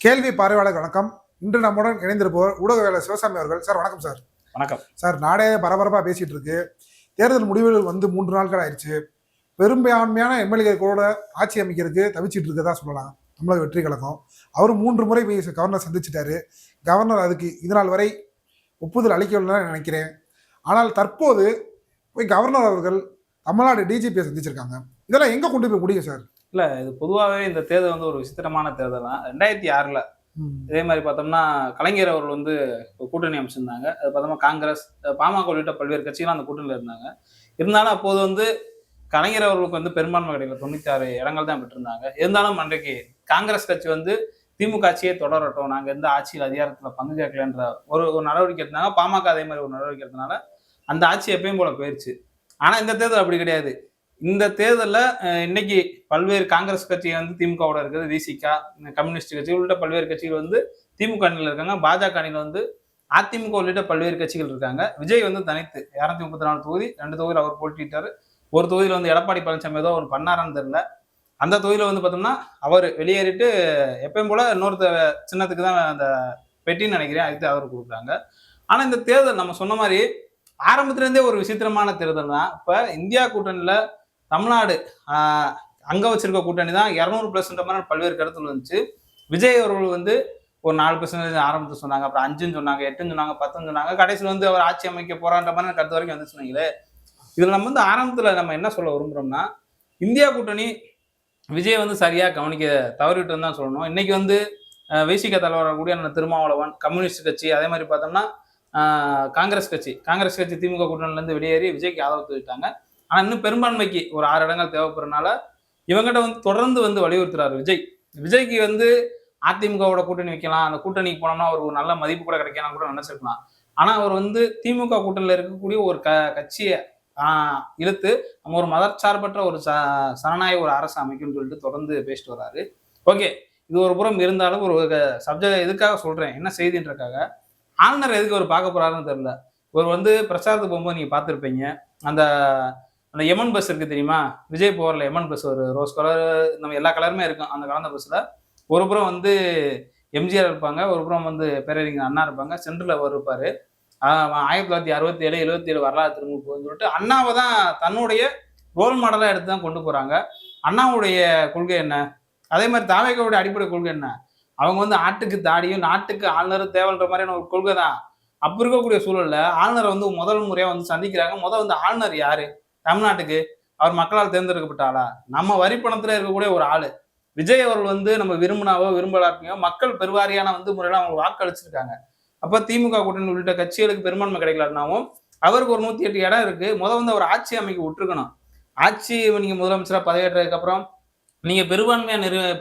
கேள்வி பார்வையாளர் வணக்கம். இன்று நம்முடன் இணைந்திருப்பவர் ஊடகவியலாளர் சிவசாமி அவர்கள். சார் வணக்கம் சார். வணக்கம் சார். நாடே பரபரப்பா பேசிட்டு இருக்கு. தேர்தல் முடிவுகள் வந்து 3 நாட்கள் ஆயிடுச்சு. பெரும்பான்மையான எம்எல்ஏ கூட ஆட்சி அமைக்கிறதுக்கு தவிச்சிட்டு இருக்கதா சொல்லலாம் தமிழக வெற்றி கழகம். அவர் 3 முறை போய் கவர்னர் சந்திச்சிட்டாரு. கவர்னர் அதுக்கு இதனால் வரை ஒப்புதல் அளிக்கவில்லை நினைக்கிறேன். ஆனால் தற்போது போய் கவர்னர் அவர்கள் தமிழ்நாடு டிஜிபியை சந்திச்சிருக்காங்க. இதெல்லாம் எங்க கொண்டு போய் முடியும் சார்? இல்ல, இது பொதுவாகவே இந்த தேர்தல் வந்து ஒரு விசித்திரமான தேர்தல் தான். 2006ல் இதே மாதிரி பார்த்தோம்னா கலைஞர் அவர்கள் வந்து கூட்டணி அமைச்சிருந்தாங்க. அது பார்த்தோம்னா காங்கிரஸ், பாமக உள்ளிட்ட பல்வேறு கட்சிகளும் அந்த கூட்டணியில் இருந்தாங்க. இருந்தாலும் அப்போது வந்து கலைஞர் அவர்களுக்கு வந்து பெரும்பான்மை கிடைக்கல, 96 இடங்கள் தான் பெற்றிருந்தாங்க. இருந்தாலும் அன்றைக்கு காங்கிரஸ் கட்சி வந்து திமுக ஆட்சியே தொடரட்டும், நாங்கள் எந்த ஆட்சியில் அதிகாரத்தில் பங்கு கேட்கலன்ற ஒரு நடவடிக்கை எடுத்தாங்க. பாமக அதே மாதிரி ஒரு நடவடிக்கை எடுத்தனால அந்த ஆட்சி எப்பயும் போல போயிடுச்சு. ஆனால் இந்த தேர்தல் அப்படி கிடையாது. இந்த தேர்தலில் இன்னைக்கு பல்வேறு காங்கிரஸ் கட்சி வந்து திமுகவோட இருக்குது, விசிகா, கம்யூனிஸ்ட் கட்சி உள்ளிட்ட பல்வேறு கட்சிகள் வந்து திமுக அணியில் இருக்காங்க. பாஜக அணியில் வந்து அதிமுக உள்ளிட்ட பல்வேறு கட்சிகள் இருக்காங்க. விஜய் வந்து தனித்து 234 தொகுதி, 2 தொகுதியில் அவர் போட்டிட்டாரு. ஒரு தொகுதியில் வந்து எடப்பாடி பழனிசாமி ஏதோ ஒரு பண்ணாரான்னு தெரியல. அந்த தொகுதியில் வந்து பார்த்தோம்னா அவர் வெளியேறிட்டு எப்பயும் போல இன்னொரு சின்னத்துக்கு தான் அந்த பெட்டின்னு நினைக்கிறேன், அதுக்கு அவர் கொடுக்குறாங்க. ஆனால் இந்த தேர்தல் நம்ம சொன்ன மாதிரி ஆரம்பத்திலேருந்தே ஒரு விசித்திரமான தேர்தல் தான். இப்போ இந்தியா கூட்டணியில் தமிழ்நாடு அங்க வச்சிருக்க கூட்டணி தான் 200+ன்ற மாதிரி பல்வேறு கருத்துல இருந்துச்சு. விஜய் அவர்கள் வந்து ஒரு 4% ஆரம்பத்தில் சொன்னாங்க, அப்புறம் 5ன்னு சொன்னாங்க, 8ன்னு சொன்னாங்க, 10ன்னு சொன்னாங்க. கடைசியில் வந்து அவர் ஆட்சி அமைக்க போறான்ற மாதிரி கருத்து வரைக்கும் வந்து சொன்னீங்களே. இதுல நம்ம வந்து ஆரம்பத்துல நம்ம என்ன சொல்ல விரும்புறோம்னா, இந்தியா கூட்டணி விஜய் வந்து சரியா கவனிக்க தவறிட்டு தான் சொல்லணும். இன்னைக்கு வந்து விசிக தலைவர் கூடிய திருமாவளவன், கம்யூனிஸ்ட் கட்சி, அதே மாதிரி பார்த்தோம்னா காங்கிரஸ் கட்சி திமுக கூட்டணியில இருந்து வெளியேறி விஜய்க்கு ஆதரவு தெரிவித்தாங்க. ஆனா இன்னும் பெரும்பான்மைக்கு ஒரு 6 இடங்கள் தேவைப்படுறதுனால இவங்கிட்ட வந்து தொடர்ந்து வந்து வலியுறுத்துறாரு விஜய்க்கு வந்து அதிமுகவோட கூட்டணி வைக்கலாம், அந்த கூட்டணிக்கு போனோம்னா ஒரு நல்ல மதிப்பு கூட கிடைக்கலாம் கூட நினைச்சிருக்கலாம். ஆனா அவர் வந்து திமுக கூட்டணியில இருக்கக்கூடிய ஒரு கட்சியை இழுத்து நம்ம ஒரு மதச்சார்பற்ற ஒரு சனநாயக ஒரு அரசு அமைக்கும்னு சொல்லிட்டு தொடர்ந்து பேசிட்டு வர்றாரு. ஓகே, இது ஒரு புறம் இருந்தாலும் ஒரு சப்ஜெக்ட் எதுக்காக சொல்றேன், என்ன செய்தின்றக்காக, ஆளுநர் எதுக்கு அவர் பார்க்க போறாருன்னு தெரியல. ஒரு வந்து பிரச்சாரத்துக்கு போகும்போது நீங்க பார்த்துருப்பீங்க, அந்த அந்த எமன் பஸ் இருக்கு தெரியுமா, விஜய் போகிறல எமன் பஸ், ஒரு ரோஸ் கலர், நம்ம எல்லா கலருமே இருக்கும் அந்த கலந்த பஸ்ல. ஒரு புறம் வந்து எம்ஜிஆர் இருப்பாங்க, ஒரு புறம் வந்து பேரறிஞர் அண்ணா இருப்பாங்க, சென்டர்ல அவர் இருப்பாரு. 1967 77 வரலாறு திரும்ப போகுதுன்னு சொல்லிட்டு அண்ணாவை தான் தன்னுடைய ரோல் மாடலா எடுத்து தான் கொண்டு போறாங்க. அண்ணாவுடைய கொள்கை என்ன, அதே மாதிரி தாவேக்காவுடைய அடிப்படை கொள்கை என்ன, அவங்க வந்து ஆட்டுக்கு தாடியும் நாட்டுக்கு ஆளுநரும் தேவைன்ற மாதிரியான ஒரு கொள்கை தான். அப்ப இருக்கக்கூடிய சூழல்ல ஆளுநரை வந்து முதல் முறையா வந்து சந்திக்கிறாங்க. வந்து ஆளுநர் யாரு தமிழ்நாட்டுக்கு? அவர் மக்களால் தேர்ந்தெடுக்கப்பட்ட ஆளா? நம்ம வரி பணத்துல இருக்கக்கூடிய ஒரு ஆளு. விஜய் அவர்கள் வந்து நம்ம விரும்பினாவோ விரும்பலாட்டியோ மக்கள் பெருவாரியான வந்து முறையில அவங்க வாக்களிச்சிருக்காங்க. அப்ப திமுக கூட்டணி உள்ளிட்ட கட்சிகளுக்கு பெரும்பான்மை கிடைக்கலாம்னாவும் அவருக்கு ஒரு 108 இடம் இருக்கு. வந்து அவர் ஆட்சி அமைக்க விட்டுருக்கணும். ஆட்சி நீங்க முதலமைச்சரா பதவியேற்றதுக்கு அப்புறம் நீங்க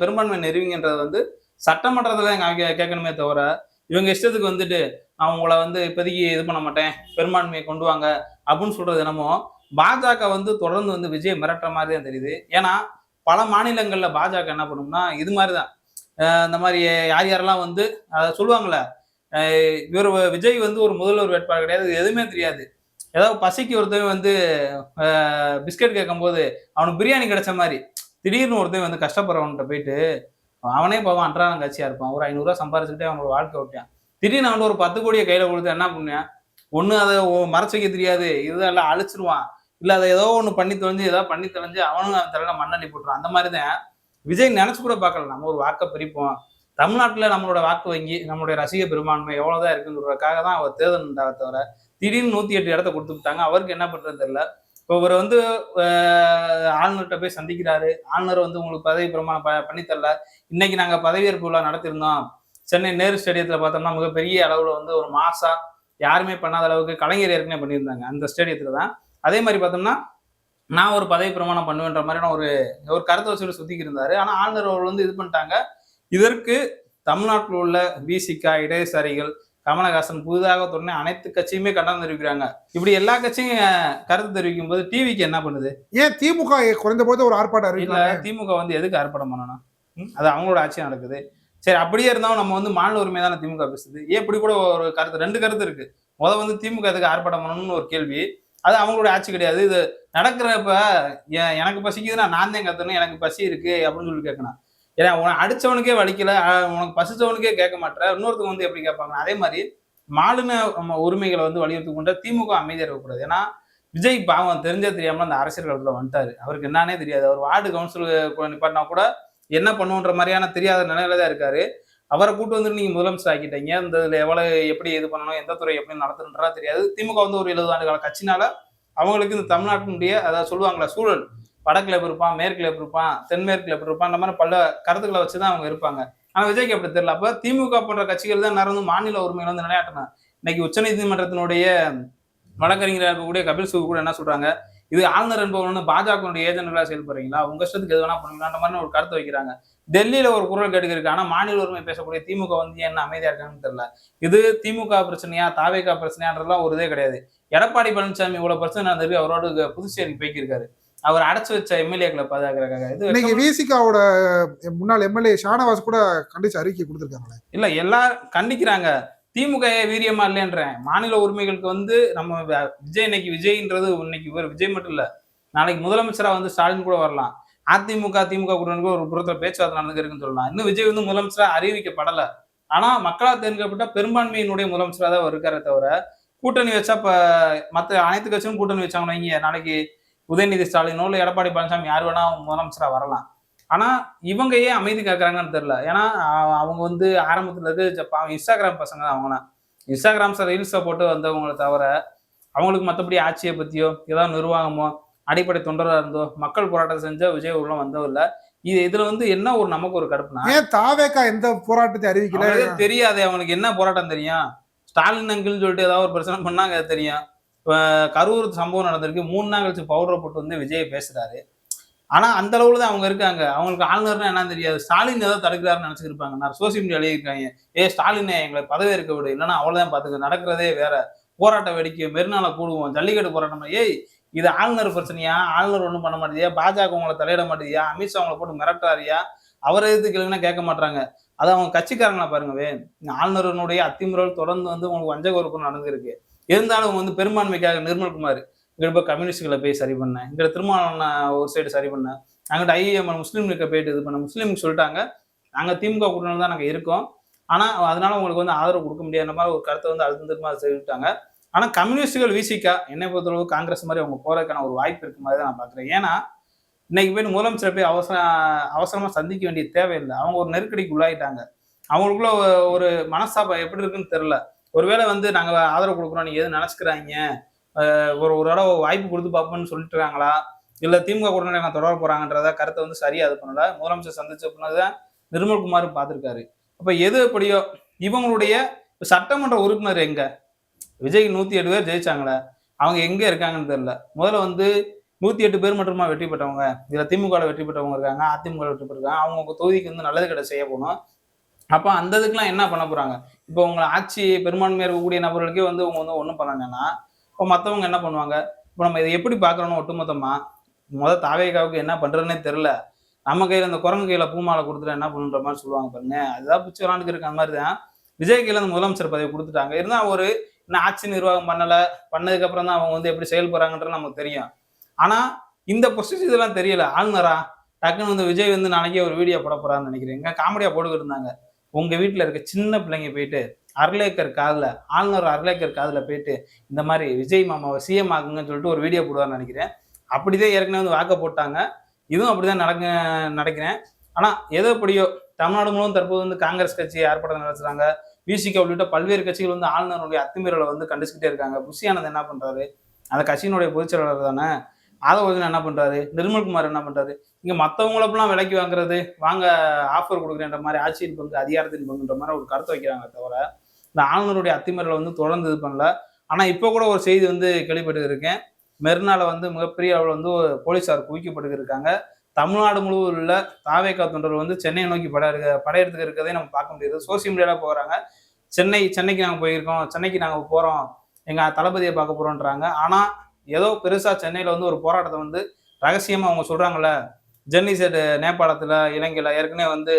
பெரும்பான்மை நிறுவீங்கன்றது வந்து சட்டமன்றத்துல கேட்கணுமே தவிர, இவங்க இஷ்டத்துக்கு வந்துட்டு அவங்கள வந்து இப்போதைக்கு இது பண்ண மாட்டேன், பெரும்பான்மையை கொண்டு வாங்க அப்படின்னு சொல்றது என்னமோ பாஜக வந்து தொடர்ந்து வந்து விஜய் மிரட்டுற மாதிரி தான் தெரியுது. ஏன்னா பல மாநிலங்கள்ல பாஜக என்ன பண்ணும்னா இது மாதிரிதான், இந்த மாதிரி யார் யாரெல்லாம் வந்து சொல்லுவாங்கல்ல, இவர் விஜய் வந்து ஒரு முதல்வர் வேட்பாளர் கிடையாது, எதுவுமே தெரியாது. ஏதாவது பசிக்கு ஒருத்தவன் வந்து பிஸ்கட் கேட்கும் போது அவனுக்கு பிரியாணி கிடைச்ச மாதிரி திடீர்னு ஒருத்தவன் வந்து கஷ்டப்படுறவன்கிட்ட போயிட்டு அவனே போவான், அன்றாடம் கட்சியா இருப்பான், ஒரு 500 ரூபா சம்பாரிச்சுக்கிட்டே அவனோட வாழ்க்கை விட்டான். திடீர்னு அவன் ஒரு 10 கோடியை கையில கொடுத்து என்ன பண்ணுவான், ஒண்ணு அதை மறைச்சு வைக்க தெரியாது, இதெல்லாம் அழிச்சிருவான், இல்ல அதை ஏதோ ஒண்ணு பண்ணி தொலைஞ்சு அவனும் தலையில மண்ணள்ளி போட்டுருவான். அந்த மாதிரிதான் விஜய் நினைச்சு கூட பார்க்கல, நம்ம ஒரு வாக்கை பிரிப்போம், தமிழ்நாட்டுல நம்மளோட வாக்கு வங்கி, நம்மளுடைய ரசிக பெரும்பான்மை எவ்வளவுதான் இருக்குன்றதுக்காக தான் அவர் தேர்தல் தவிர திடீர்னு 108 இடத்த கொடுத்துட்டாங்க. அவருக்கு என்ன பண்றது தெரியல. இப்போ இவர் வந்து ஆளுநர்கிட்ட போய் சந்திக்கிறாரு. ஆளுநர் வந்து உங்களுக்கு பதவி பிரமாணம் பண்ணித்தரல. இன்னைக்கு நாங்க பதவியேற்பு விழா நடத்திருந்தோம் சென்னை நேரு ஸ்டேடியத்துல பார்த்தோம்னா மிகப்பெரிய அளவுல வந்து ஒரு மாசா யாருமே பண்ணாத அளவுக்கு கலைஞர் ஏற்கனவே பண்ணியிருந்தாங்க அந்த ஸ்டேடியத்துல தான். அதே மாதிரி பார்த்தோம்னா நான் ஒரு பதவி பிரமாணம் பண்ணுவேன்ற மாதிரியான ஒரு கருத்தை வச்சுட்டு சுத்திக்கு இருந்தாரு. ஆனா ஆளுநர் அவர்கள் வந்து இது பண்ணிட்டாங்க. இதற்கு தமிழ்நாட்டில் உள்ள விசிகா, இடதுசாரிகள், கமலஹாசன், புதிதாக தொடர்ந்து அனைத்து கட்சியுமே கண்டனம் தெரிவிக்கிறாங்க. இப்படி எல்லா கட்சியும் கருத்து தெரிவிக்கும் போது டிவிக்கு என்ன பண்ணுது? ஏன் திமுக குறைந்த போது ஒரு ஆர்ப்பாட்டம் இல்ல, திமுக வந்து எதுக்கு ஆர்ப்பாட்டம் பண்ணணும்? அது அவங்களோட ஆட்சி நடக்குது. சரி, அப்படியே இருந்தாலும் நம்ம வந்து மாநில உரிமை தானே திமுக பேசுது. ஏன் இப்படி கூட ஒரு கருத்து, 2 கருத்து இருக்கு. வந்து திமுக எதுக்கு ஆர்ப்பாட்டம் பண்ணணும்னு ஒரு கேள்வி, அது அவங்களோட ஆட்சி கிடையாது. இது நடக்கிறப்ப எனக்கு பசிக்குதுன்னா நான் தான் கத்தணும், எனக்கு பசி இருக்கு அப்படின்னு சொல்லி கேட்கணும். ஏன்னா அடிச்சவனுக்கே வலிக்கல, உனக்கு பசிச்சவனுக்கே கேட்க மாட்டேற, இன்னொருத்தவங்க வந்து எப்படி கேட்பாங்க? அதே மாதிரி மாநில உரிமைகளை வந்து வலியுறுத்தி கொண்ட திமுக அமைதியா இருக்கக்கூடாது. ஏன்னா விஜய் பாவம் தெரிஞ்சே தெரியாம அந்த அரசியல் களத்துல வந்துட்டாரு. அவருக்கு என்னன்னே தெரியாது. அவர் வார்டு கவுன்சில் நிப்பாட்டினா கூட என்ன பண்ணுன்ற மாதிரியான தெரியாத நிலையில தான் இருக்காரு. அவரை கூட்டு வந்து நீங்க முதலமைச்சர் ஆக்கிட்டீங்க. இந்த இதுல எவ்வளவு எப்படி இது பண்ணணும், எந்த துறை எப்படி நடத்தணுன்றா தெரியாது. திமுக வந்து ஒரு 70 ஆண்டு கால கட்சினால அவங்களுக்கு இந்த தமிழ்நாட்டினுடைய அதாவது சொல்லுவாங்களா சூழல், வடக்குல எப்படி இருப்பான், மேற்குல எப்படி இருப்பான், தென்மேற்குல எப்படி இருப்பான், அந்த மாதிரி பல கருத்துக்களை வச்சுதான் அவங்க இருப்பாங்க. ஆனா விஜய்க்கு அப்படி தெரியல. அப்ப திமுக போன்ற கட்சிகள் தான் நடந்து மாநில உரிமைகளை வந்து நிலையாட்டணும். இன்னைக்கு உச்சநீதிமன்றத்தினுடைய வழக்கறிஞராக இருக்கக்கூடிய கபில் சிபல் கூட என்ன சொல்றாங்க, இது ஆளுநர் என்பவங்க பாஜக ஏஜென்ட்களா செயல்படுறீங்களா, உங்க இஷ்டத்துக்கு எது வேணா பண்ணுவீங்களான்ற மாதிரி ஒரு கருத்து வைக்கிறாங்க. டெல்லியில ஒரு குரல் கேட்டுக்கிருக்கு. ஆனா மாநில உரிமை பேசக்கூடிய திமுக வந்து என்ன அமைதியா இருக்காங்கன்னு தெரியல. இது திமுக பிரச்சனையா, தாவேகா பிரச்சனையான்றதுலாம் ஒரு இதே கிடையாது. எடப்பாடி பழனிசாமி இவ்வளவு பிரச்சனை நடந்திருக்கு, அவரோட புதுச்சேரி போய்க்கிருக்காரு. அவர் அடைச்சு வச்ச எம்எல்ஏக்களை பாதுகாக்கிறக்காக. இது இன்னைக்கு விசிகாவோட முன்னாள் எம்எல்ஏ ஷானவாஸ் கூட கண்டிச்சு அறிக்கை கொடுத்திருக்காங்களே. இல்ல எல்லாரும் கண்டிக்கிறாங்க. திமுக வீரியமா இல்லைன்றேன். மாநில உரிமைகளுக்கு வந்து நம்ம விஜய் இன்னைக்கு விஜய்ன்றது இன்னைக்கு இவர் விஜய் மட்டும் இல்ல, நாளைக்கு முதலமைச்சரா வந்து ஸ்டாலின் கூட வரலாம். அதிமுக திமுக கூட்டணிக்கு ஒரு புறத்துல பேச்சுவார்த்தை நடந்துருக்குன்னு சொல்லலாம். இன்னும் விஜய் வந்து முதலமைச்சரா அறிவிக்கப்படல. ஆனா மக்களா தேர்ந்தெடுக்கப்பட்ட பெரும்பான்மையினுடைய முதலமைச்சரா தான் இருக்காரே தவிர, கூட்டணி வச்சா இப்ப மத்த அனைத்து கட்சியும் கூட்டணி வச்சாங்கன்னா வைங்க, நாளைக்கு உதயநிதி ஸ்டாலினோ இல்ல எடப்பாடி பழனிசாமி யார் வேணா முதலமைச்சரா வரலாம். ஆனா இவங்க ஏன் அமைதி காக்குறாங்கன்னு தெரியல. ஏன்னா அவங்க வந்து ஆரம்பத்துல இருந்து இன்ஸ்டாகிராம் பசங்க தான் அவங்களாம். இன்ஸ்டாகிராம் ரீல்ஸை போட்டு வந்தவங்களை தவிர அவங்களுக்கு மற்றபடி ஆட்சியை பத்தியோ ஏதாவது நிர்வாகமோ அடிப்படை தொண்டராக இருந்தோ மக்கள் போராட்டம் செஞ்ச விஜய் உள்ள வந்தவோ இல்ல. இதுல வந்து என்ன ஒரு நமக்கு ஒரு கடுப்புனா, ஏன் தாவேகா எந்த போராட்டத்தை அறிவிக்கல தெரியாது. அவனுக்கு என்ன போராட்டம் தெரியும்? ஸ்டாலின் அங்கிள்னு சொல்லிட்டு ஏதாவது ஒரு பிரச்சனை பண்ணாங்க அது தெரியும். கரூர் சம்பவம் நடந்திருக்கு. 3 நாள் கழிச்சு பவுடரை போட்டு வந்து விஜய் பேசுறாரு. ஆனா அந்த அளவுல தான் அவங்க இருக்காங்க. அவங்களுக்கு ஆளுநர்னா என்னன்னு தெரியாது. ஸ்டாலின் ஏதோ தடுக்கிறாருன்னு நினைச்சிருப்பாங்க. நான் சோசியல் மீடியா எழுதியிருக்காங்க, ஸ்டாலினே எங்களை பதவி இருக்க விடு, இல்லைன்னா அவ்வளவுதான் பாத்துக்க, நடக்கிறதே வேற, போராட்ட வேடிக்கை, மெரினால கூடுவோம், ஜல்லிக்கட்டு போராட்டம். இது ஆளுநர் பிரச்சனையா? ஆளுநர் ஒண்ணும் பண்ண மாட்டேதியா? பாஜக உங்களை தலையிட மாட்டேதியா? அமித்ஷா உங்களை போட்டு மிரட்டாரியா? அவரை எதிர்த்து கேளுங்கன்னா கேட்க மாட்டாங்க. அது அவங்க கட்சிக்காரங்களா பாருங்கவே. ஆளுநருடைய அத்துமீறல் தொடர்ந்து வந்து உங்களுக்கு வஞ்சகொறுப்பு நடந்திருக்கு. இருந்தாலும் அவங்க வந்து பெரும்பான்மைக்காக நிர்மல்குமார் இங்க போய் கம்யூனிஸ்டுகளை போய் சரி பண்ணேன், இங்க திருமாவளவன் ஒரு சைடு சரி பண்ணேன், அங்கிட்ட ஐஎம்எல் முஸ்லீம் லீக்கை போயிட்டு இது பண்ண, முஸ்லீமுக்கு சொல்லிட்டாங்க நாங்க திமுக கூட்டணியில் தான் நாங்க இருக்கோம், ஆனா அதனால உங்களுக்கு வந்து ஆதரவு கொடுக்க முடியாத மாதிரி ஒரு கருத்தை வந்து அழுத்தம் திரும்ப சொல்லிட்டாங்க. ஆனா கம்யூனிஸ்டுகள் விசிகா என்னை பொறுத்தளவு காங்கிரஸ் மாதிரி அவங்க போறதுக்கான ஒரு வாய்ப்பு இருக்கு மாதிரி தான் நான் பாக்குறேன். ஏன்னா இன்னைக்கு போய் முதலமைச்சரை போய் அவசரமா சந்திக்க வேண்டிய தேவையில்லை. அவங்க ஒரு நெருக்கடிக்கு உள்ளாயிட்டாங்க. அவங்களுக்குள்ள ஒரு மனஸ்தாபம் எப்படி இருக்குன்னு தெரியல. ஒருவேளை வந்து நாங்க ஆதரவு கொடுக்குறோம் நீங்க எது நினைச்சுக்கிறாங்க, ஒரு தடவை வாய்ப்பு கொடுத்து பார்ப்போம்னு சொல்லிட்டு இருக்காங்களா, இல்ல திமுக கூட்டணி நான் தொடர போறாங்கன்றத கருத்தை வந்து சரியா இது பண்ணல. முதலமைச்சர் சந்திச்ச பின்னதான் நிர்மல்குமார் பார்த்திருக்காரு. அப்ப எது எப்படியோ இவங்களுடைய சட்டமன்ற உறுப்பினர் எங்க? விஜய் 108 பேர் ஜெயிச்சாங்களே, அவங்க எங்க இருக்காங்கன்னு தெரியல. முதல்ல வந்து 108 பேர் மட்டுமா வெற்றி பெற்றவங்க? இதுல திமுக வெற்றி பெற்றவங்க இருக்காங்க, அதிமுக வெற்றி பெற்றிருக்காங்க. அவங்க தொகுதிக்கு வந்து நல்லது கடை செய்ய போகணும். அப்ப அந்த இதுக்கெல்லாம் என்ன பண்ண போறாங்க? இப்போ உங்களை ஆட்சி பெரும்பான்மையா இருக்கக்கூடிய நபர்களுக்கே வந்து அவங்க வந்து ஒண்ணும் பண்ணலன்னா, இப்போ மற்றவங்க என்ன பண்ணுவாங்க? இப்போ நம்ம இதை எப்படி பார்க்கறோம்னு ஒட்டுமொத்தமா, தாவேகாவுக்கு என்ன பண்றதுன்னே தெரியல. நம்ம கையில இந்த குரங்கு கையில பூமாலை கொடுத்துட்டா என்ன பண்ணுன்ற மாதிரி சொல்லுவாங்க பாருங்க. அதுதான் பிச்சு விளாண்டுக்கு இருக்க மாதிரி தான். விஜய் கையில அந்த முதலமைச்சர் பதவி கொடுத்துட்டாங்க. இருந்தா ஒரு இன்னும் ஆட்சி நிர்வாகம் பண்ணல, பண்ணதுக்கு அப்புறம் தான் அவங்க வந்து எப்படி செயல்படுறாங்கன்றது நமக்கு தெரியும். ஆனா இந்த ப்ரொசீஜர் இதெல்லாம் தெரியல. ஆளுநரா டக்குன்னு வந்து விஜய் வந்து நாளைக்கே ஒரு வீடியோ போட போறான்னு நினைக்கிறேன். காமெடியா போட்டுக்கிட்டு இருந்தாங்க. உங்க வீட்டுல இருக்க சின்ன பிள்ளைங்க போயிட்டு அரலேக்கர் காதுல, ஆளுநர் அரலேக்கர் காதுல போயிட்டு இந்த மாதிரி விஜய் மாமாவை சிஎம் ஆகுங்கன்னு சொல்லிட்டு ஒரு வீடியோ போடுவார்னு நினைக்கிறேன். அப்படிதான் ஏற்கனவே வந்து வாக்க போட்டாங்க. இதுவும் அப்படிதான் நடக்கிறேன். ஆனா எதோ எப்படியோ தமிழ்நாடு முழுவதும் தற்போது வந்து காங்கிரஸ் கட்சி ஏற்பட நடத்துறாங்க. விசிக உள்ளிட்ட பல்வேறு கட்சிகள் வந்து ஆளுநருடைய அத்துமீறலை வந்து கண்டிச்சுக்கிட்டே இருக்காங்க. புஷியானந்த் என்ன பண்றாரு? அந்த கட்சியினுடைய பொதுச் செயலாளர் தானே. ஆதவர்ஜன் என்ன பண்றாரு? நிர்மல்குமார் என்ன பண்றாரு? இங்க மற்றவங்களப்பெல்லாம் விலைக்கு வாங்குறது, வாங்க ஆஃபர் கொடுக்குறேன்ற மாதிரி ஆட்சியின் பங்கு அதிகாரத்தின் பங்குன்ற மாதிரி ஒரு கருத்தை வைக்கிறாங்க தவிர, இந்த ஆளுநருடைய அத்துமீறலை வந்து தொடர்ந்து இது பண்ணல. ஆனா இப்போ கூட ஒரு செய்தி வந்து கேள்விப்பட்டு இருக்கேன். மெரினால வந்து மிகப்பெரிய அளவில் வந்து போலீசார் குவிக்கப்பட்டு இருக்காங்க. தமிழ்நாடு முழுவதும் உள்ள தாவேகா தொண்டர்கள் வந்து சென்னையை நோக்கி படையெடுத்துக்க இருக்கிறதே நம்ம பார்க்க முடியாது. சோசியல் மீடியால போகிறாங்க. சென்னைக்கு நாங்கள் போயிருக்கோம், சென்னைக்கு நாங்கள் போறோம், எங்க தளபதியை பார்க்க போறோம்ன்றாங்க. ஆனா ஏதோ பெருசா சென்னையில வந்து ஒரு போராட்டத்தை வந்து ரகசியமா அவங்க சொல்றாங்கல்ல, ஜென்னிசெட் நேபாளத்துல இலங்கையில ஏற்கனவே வந்து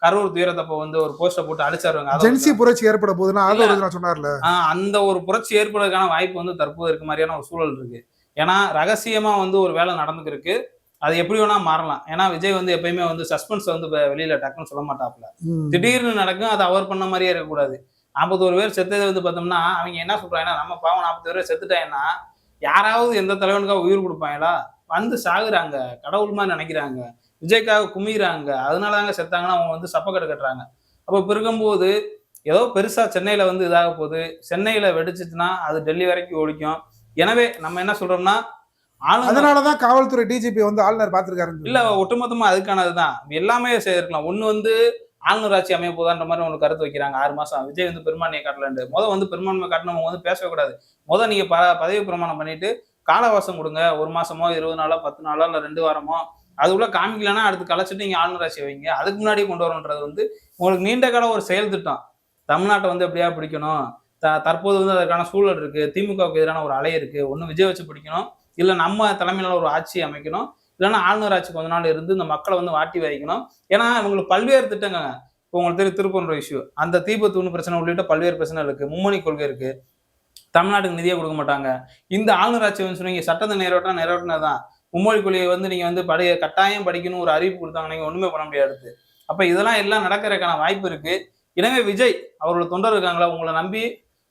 கரூர் துயரத்தப்ப வந்து ஒரு போஸ்டர் போட்டு அடிச்சாருவாங்க. ஜென்சி புரட்சி ஏற்பட போதுன்னா சொன்னார்ல, அந்த ஒரு புரட்சி ஏற்படுறதுக்கான வாய்ப்பு வந்து தற்போது இருக்க மாதிரியான ஒரு சூழல் இருக்கு. ஏன்னா ரகசியமா வந்து ஒரு வேலை நடந்துருக்கு. அது எப்படி வேணா மாறலாம். ஏன்னா விஜய் வந்து எப்பயுமே வந்து சஸ்பென்ஸ் வந்து வெளியில டக்குன்னு சொல்ல மாட்டாப்ல. ம். திடீர்னு நடக்கும், அது அவர் பண்ண மாதிரியே இருக்கக்கூடாது. 41 பேர் செத்தது வந்து பார்த்தோம்னா, அவங்க என்ன சொல்றாங்கன்னா, நம்ம பாவம் 40 பேர் செத்துட்டாங்கன்னா, யாராவது எந்த தலைவனுக்காக உயிர் குடுப்பாங்களா? வந்து சாகுறாங்க. கடவுள் மாரி நெனைக்கிறாங்க. விஜய்க்காக குமியிறாங்க. அதனால தாங்க செத்தாங்கன்னு அவங்க வந்து சப்பக்கட்டு கட்டுறாங்க. அப்ப இப்ப இருக்கும்போது, ஏதோ பெருசா சென்னையில வந்து இதாக போகுது. சென்னையில வெடிச்சுச்சுன்னா, அது டெல்லி வரைக்கும் ஒலிக்கும். எனவே நம்ம என்ன சொல்றோம்னா, ஆளுங்க அதனாலதான் காவல்துறை டிஜிபி வந்து ஆளுநர் பார்த்திருக்காருன்னு இல்ல சொல்றாங்க. ஒட்டுமொத்தமா அதுக்கானதுதான். எல்லாமே செய்திருக்கலாம். ஒண்ணு வந்து ஆளுநர் ஆட்சி அமைய போதான்ற மாரி ஒண்ணு கருத்து வைக்கிறாங்க. 6 மாசம் விஜய் வந்து பெரும்பான்மையை காட்டலன்ட்டு. வந்து பெரும்பான்மை காட்டினவங்க வந்து பேசவே கூடாது. நீங்க பதவி பிரமாணம் பண்ணிட்டு கால அவகாசம் குடுங்க. 1 மாசமோ, 20 நாளோ, 10 நாளோ, இல்ல 2 வாரமோ. அதுக்குள்ள காமிக்கலன்னா அடுத்து கலைச்சிட்டு நீங்க ஆளுநர் ஆட்சி வைங்க. அதுக்கு முன்னாடியே கொண்டு வரணுன்றது வந்து உங்களுக்கு நீண்ட கால ஒரு செயல் திட்டம். தமிழ்நாட்ட வந்து எப்படியாவது பிடிக்கணும். தற்போது வந்து அதற்கான சூழல் இருக்கு. திமுகவுக்கு எதிரான ஒரு அலை இருக்கு. ஒண்ணு விஜய் வச்சு பிடிக்கணும். இல்ல நம்ம தலைமையில ஒரு ஆட்சி அமைக்கணும். இல்லன்னா ஆளுநர் ஆட்சி கொஞ்ச நாள் இருந்து இந்த மக்கள வந்து வாட்டி வதைக்கணும். ஏன்னா இவங்களுக்கு பல்வேறு திட்டங்கங்க. இப்போ உங்களுக்கு தெரியும் திருப்பூர் இஷ்யூ. அந்த தீபத்தூண் பிரச்சனை உள்ளிட்ட பல்வேறு பிரச்சனை இருக்கு. மும்மொழி கொள்கை இருக்கு. தமிழ்நாட்டுக்கு நிதியே குடுக்க மாட்டாங்க. இந்த ஆளுநர் ஆட்சி வந்து சொன்னீங்க சட்டத்தை நிறைவேற்றினதுதான். மும்மொழி கொள்கையை வந்து நீங்க வந்து கட்டாயம் படிக்கணும் ஒரு அறிவிப்பு குடுத்தாங்க. நீங்க ஒண்ணுமே பண்ண முடியாது. அப்ப இதெல்லாம் எல்லாம் நடக்கிறதுக்கான வாய்ப்பு இருக்கு. எனவே விஜய் அவரோட தொண்டர் இருக்காங்களா, உங்கள நம்பி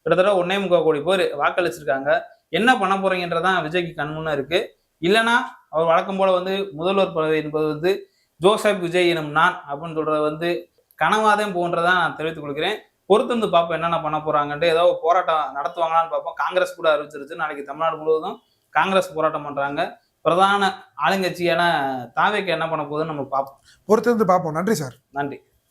கிட்டத்தட்ட 1.25 கோடி பேர் வாக்களிச்சிருக்காங்க. என்ன பண்ண போறீங்கன்றதான் விஜய்க்கு கண்முன்ன இருக்கு. இல்லன்னா அவர் வழக்கம் போல வந்து முதல்வர் பதவி என்பது வந்து ஜோசப் விஜய் எனும் நான் அப்படின்னு சொல்றது வந்து கனவாதான் போன்றதான் நான் தெரிவித்துக் கொள்கிறேன். பொறுத்து வந்து பார்ப்போம் என்னென்ன பண்ண போறாங்கன்ட்டு. ஏதோ போராட்டம் நடத்துவாங்களான்னு பார்ப்போம். காங்கிரஸ் கூட அறிவிச்சிருச்சு. நாளைக்கு தமிழ்நாடு முழுவதும் காங்கிரஸ் போராட்டம் பண்றாங்க. பிரதான ஆளுங்கட்சியான தாவேக்கு என்ன பண்ண போகுதுன்னு நம்ம பார்ப்போம். பொறுத்திருந்து பார்ப்போம். நன்றி சார். நன்றி.